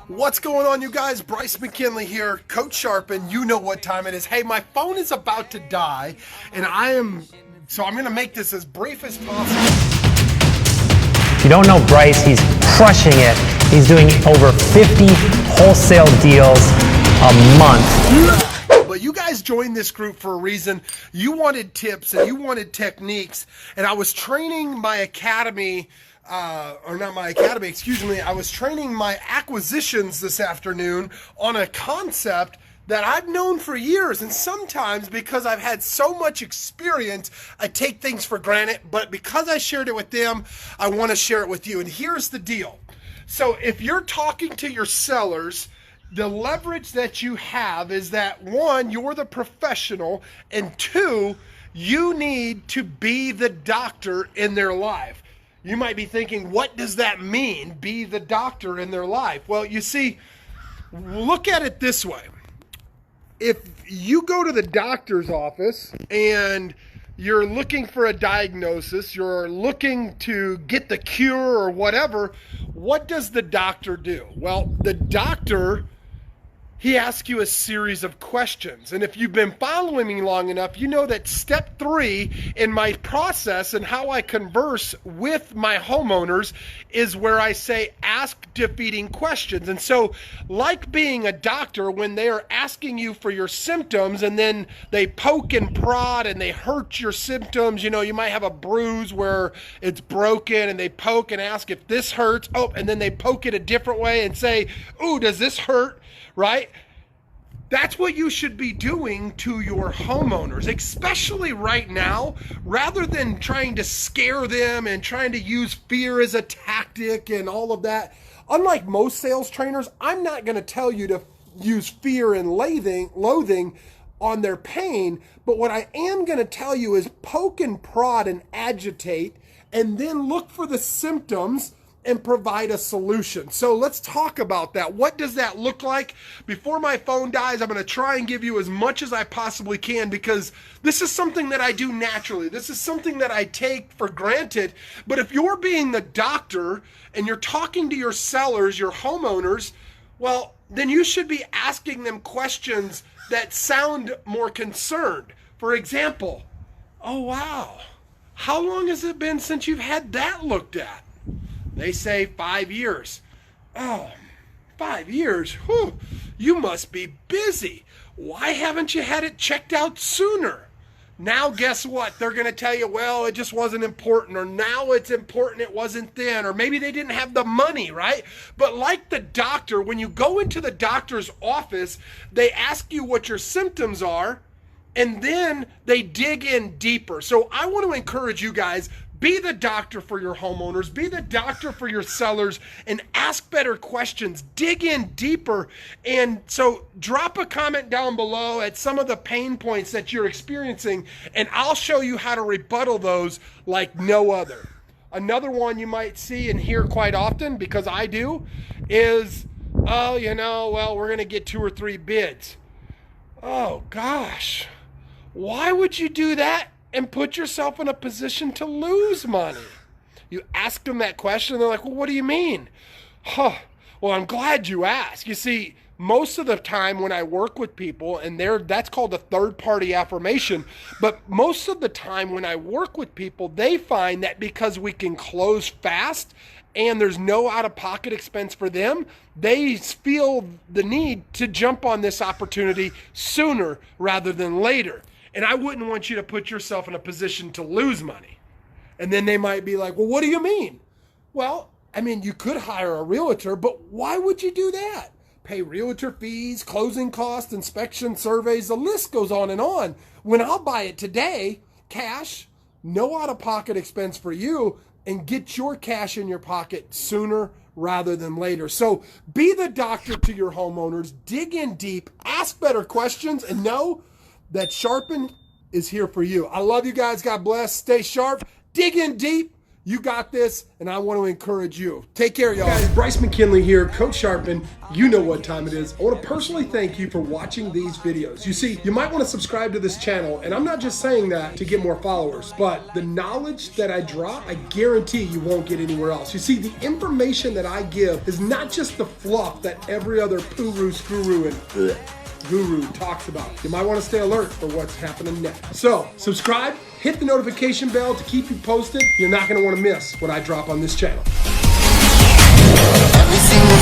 What's going on, you guys? Bryce McKinley here, Coach Sharpen. You know what time it is. Hey, my phone is about to die, and I'm going to make this as brief as possible. If you don't know Bryce, he's crushing it. He's doing over 50 wholesale deals a month. But you guys joined this group for a reason. You wanted tips and you wanted techniques, and I was training my academy, I was training my acquisitions this afternoon on a concept that I've known for years, and sometimes because I've had so much experience, I take things for granted, but because I shared it with them, I want to share it with you. And here's the deal. So if you're talking to your sellers, the leverage that you have is that, one, you're the professional, and two, you need to be the doctor in their life. You might be thinking, what does that mean, be the doctor in their life? Well, you see, look at it this way. If you go to the doctor's office and you're looking for a diagnosis, you're looking to get the cure or whatever, what does the doctor do? Well, the doctor, he asks you a series of questions. And if you've been following me long enough, you know that step 3 in my process and how I converse with my homeowners is where I say, ask defeating questions. And so, like being a doctor, when they are asking you for your symptoms and then they poke and prod and they hurt your symptoms, you know, you might have a bruise where it's broken and they poke and ask if this hurts. Oh, and then they poke it a different way and say, ooh, does this hurt? Right? That's what you should be doing to your homeowners, especially right now, rather than trying to scare them and trying to use fear as a tactic and all of that. Unlike most sales trainers, I'm not going to tell you to use fear and loathing on their pain, but what I am going to tell you is poke and prod and agitate, and then look for the symptoms and provide a solution. So let's talk about that. What does that look like? Before my phone dies, I'm going to try and give you as much as I possibly can, because this is something that I do naturally. This is something that I take for granted. But if you're being the doctor and you're talking to your sellers, your homeowners, well, then you should be asking them questions that sound more concerned. For example, oh wow, how long has it been since you've had that looked at? They say 5 years. Oh, 5 years? Whew, you must be busy. Why haven't you had it checked out sooner? Now guess what? They're going to tell you, well, it just wasn't important, or now it's important, it wasn't then, or maybe they didn't have the money, right? But like the doctor, when you go into the doctor's office, they ask you what your symptoms are, and then they dig in deeper. So I want to encourage you guys, be the doctor for your homeowners, be the doctor for your sellers, and ask better questions. Dig in deeper. And so drop a comment down below at some of the pain points that you're experiencing, and I'll show you how to rebuttal those like no other. Another one you might see and hear quite often, because I do, is, oh, well, we're going to get 2 or 3 bids. Oh, gosh. Why would you do that and put yourself in a position to lose money? You ask them that question, and they're like, well, what do you mean? Huh. Well, I'm glad you asked. You see, most of the time when I work with people, and that's called a third-party affirmation, but most of the time when I work with people, they find that because we can close fast and there's no out-of-pocket expense for them, they feel the need to jump on this opportunity sooner rather than later. And I wouldn't want you to put yourself in a position to lose money. And then they might be like, well, what do you mean? Well, I mean, you could hire a realtor, but why would you do that? Pay realtor fees, closing costs, inspection surveys, the list goes on and on. When I'll buy it today, cash, no out-of-pocket expense for you, and get your cash in your pocket sooner rather than later. So be the doctor to your homeowners, dig in deep, ask better questions, and know that Sharpen is here for you. I love you guys. God bless. Stay sharp. Dig in deep. You got this, and I want to encourage you. Take care, y'all. Guys, Bryce McKinley here, Coach Sharpen. You know what time it is. I want to personally thank you for watching these videos. You see, you might want to subscribe to this channel, and I'm not just saying that to get more followers, but the knowledge that I drop, I guarantee you won't get anywhere else. You see, the information that I give is not just the fluff that every other poo-roo, screw-roo, and guru talks about. You might want to stay alert for what's happening next. So, subscribe, hit the notification bell to keep you posted. You're not going to want to miss what I drop on this channel. Every single